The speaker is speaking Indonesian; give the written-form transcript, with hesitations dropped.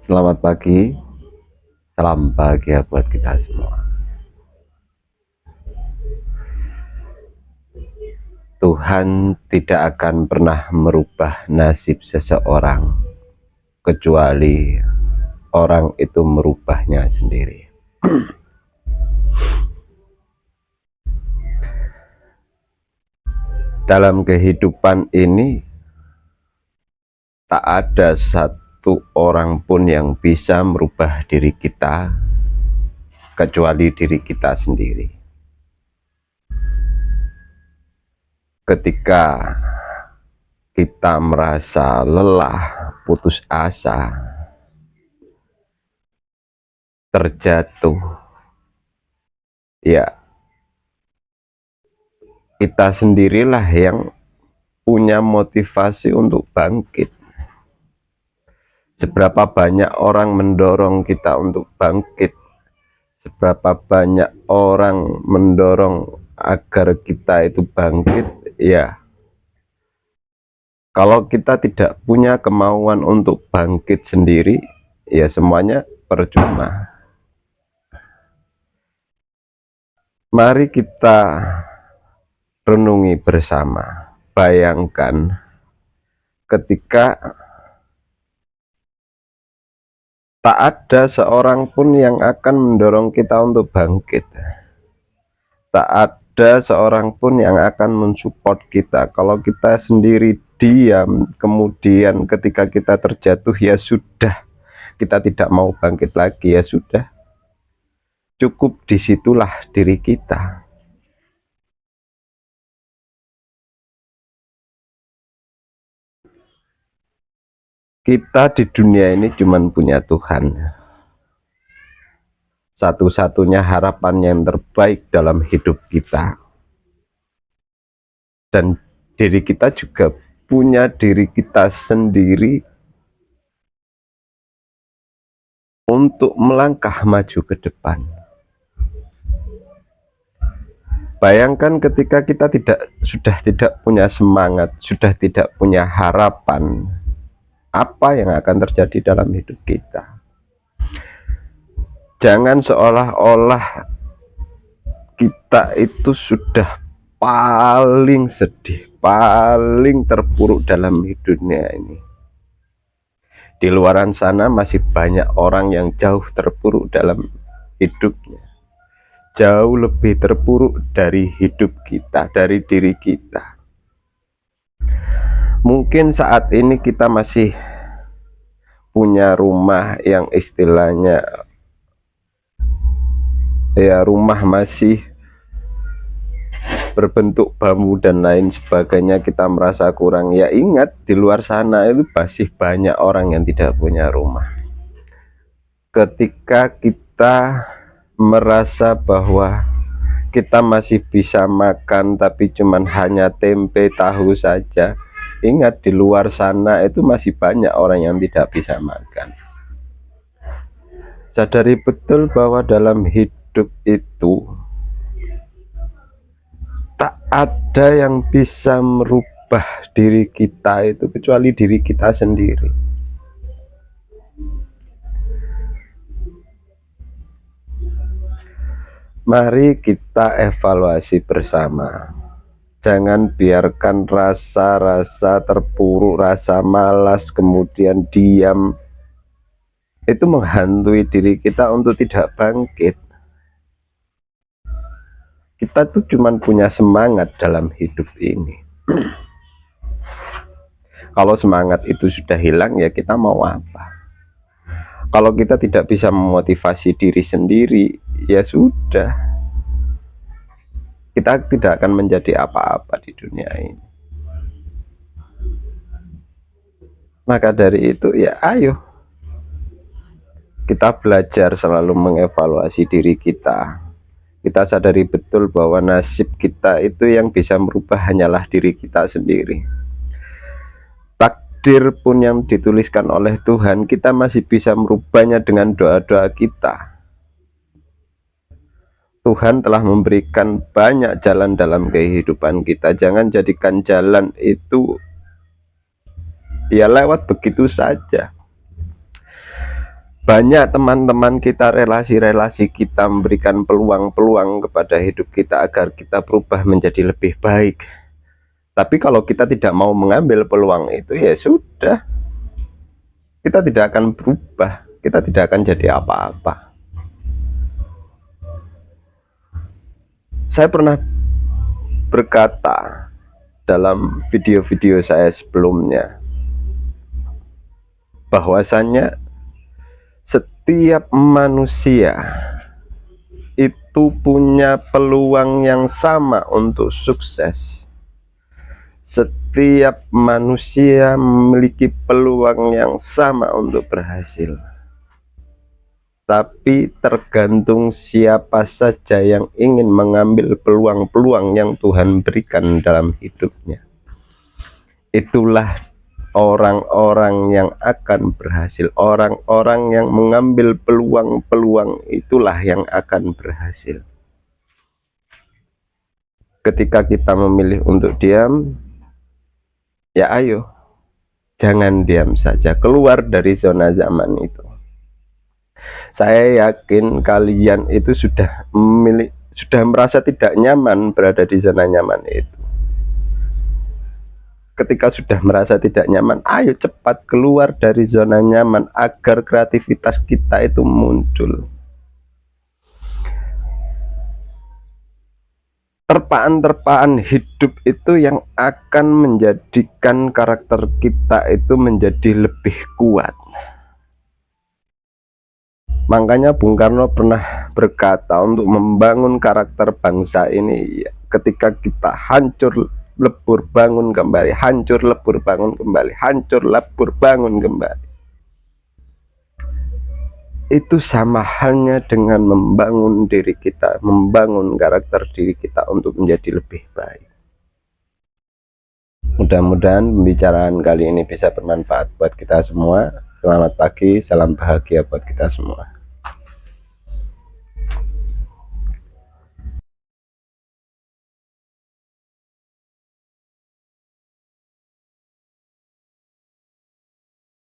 Selamat pagi, salam bahagia buat kita semua. Tuhan tidak akan pernah merubah nasib seseorang kecuali orang itu merubahnya sendiri. Dalam kehidupan ini tak ada satu orang pun yang bisa merubah diri kita kecuali diri kita sendiri. Ketika kita merasa lelah, putus asa, terjatuh, ya kita sendirilah yang punya motivasi untuk bangkit. Seberapa banyak orang mendorong kita untuk bangkit, seberapa banyak orang mendorong agar kita itu bangkit, ya kalau kita tidak punya kemauan untuk bangkit sendiri, ya semuanya percuma. Mari kita renungi bersama. Bayangkan ketika tak ada seorang pun yang akan mendorong kita untuk bangkit. Tak ada seorang pun yang akan mensupport kita. Kalau kita sendiri diam, kemudian ketika kita terjatuh, ya sudah, kita tidak mau bangkit lagi, ya sudah. Cukup disitulah diri kita. Kita di dunia ini cuma punya Tuhan. Satu-satunya harapan yang terbaik dalam hidup kita. Dan diri kita juga punya diri kita sendiri untuk melangkah maju ke depan. Bayangkan ketika kita sudah tidak punya semangat, sudah tidak punya harapan, apa yang akan terjadi dalam hidup kita? Jangan seolah-olah kita itu sudah paling sedih, paling terpuruk dalam dunia ini. Di luaran sana masih banyak orang yang jauh terpuruk dalam hidupnya, jauh lebih terpuruk dari hidup kita, dari diri kita. Mungkin saat ini kita masih punya rumah yang istilahnya ya rumah masih berbentuk bambu dan lain sebagainya, kita merasa kurang. Ya ingat, di luar sana itu masih banyak orang yang tidak punya rumah. Ketika kita merasa bahwa kita masih bisa makan tapi cuman hanya tempe tahu saja, ingat di luar sana itu masih banyak orang yang tidak bisa makan. Sadari betul bahwa dalam hidup itu tak ada yang bisa merubah diri kita itu kecuali diri kita sendiri. Mari kita evaluasi bersama. Jangan biarkan rasa-rasa terpuruk, rasa malas, kemudian diam, itu menghantui diri kita untuk tidak bangkit. Kita tuh cuma punya semangat dalam hidup ini. Kalau semangat itu sudah hilang, ya kita mau apa? Kalau kita tidak bisa memotivasi diri sendiri, ya sudah, kita tidak akan menjadi apa-apa di dunia ini. Maka dari itu, ya ayo kita belajar selalu mengevaluasi diri kita. Kita sadari betul bahwa nasib kita itu yang bisa merubah hanyalah diri kita sendiri. Takdir pun yang dituliskan oleh Tuhan, kita masih bisa merubahnya dengan doa-doa kita. Tuhan telah memberikan banyak jalan dalam kehidupan kita. Jangan jadikan jalan itu ya lewat begitu saja. Banyak teman-teman kita, relasi-relasi kita memberikan peluang-peluang kepada hidup kita agar kita berubah menjadi lebih baik. Tapi kalau kita tidak mau mengambil peluang itu, ya sudah, kita tidak akan berubah, kita tidak akan jadi apa-apa. Saya pernah berkata dalam video-video saya sebelumnya, bahwasanya setiap manusia itu punya peluang yang sama untuk sukses. Setiap manusia memiliki peluang yang sama untuk berhasil. Tapi tergantung siapa saja yang ingin mengambil peluang-peluang yang Tuhan berikan dalam hidupnya. Itulah orang-orang yang akan berhasil. Orang-orang yang mengambil peluang-peluang itulah yang akan berhasil. Ketika kita memilih untuk diam, ya ayo, jangan diam saja, keluar dari zona zaman itu. Saya yakin kalian itu sudah merasa tidak nyaman berada di zona nyaman itu. Ketika sudah merasa tidak nyaman, ayo cepat keluar dari zona nyaman agar kreativitas kita itu muncul. Terpaan-terpaan hidup itu yang akan menjadikan karakter kita itu menjadi lebih kuat. Makanya Bung Karno pernah berkata, untuk membangun karakter bangsa ini, ketika kita hancur lebur bangun kembali, hancur lebur bangun kembali, hancur lebur bangun kembali. Itu sama halnya dengan membangun diri kita, membangun karakter diri kita untuk menjadi lebih baik. Mudah-mudahan pembicaraan kali ini bisa bermanfaat buat kita semua. Selamat pagi, salam bahagia buat kita semua.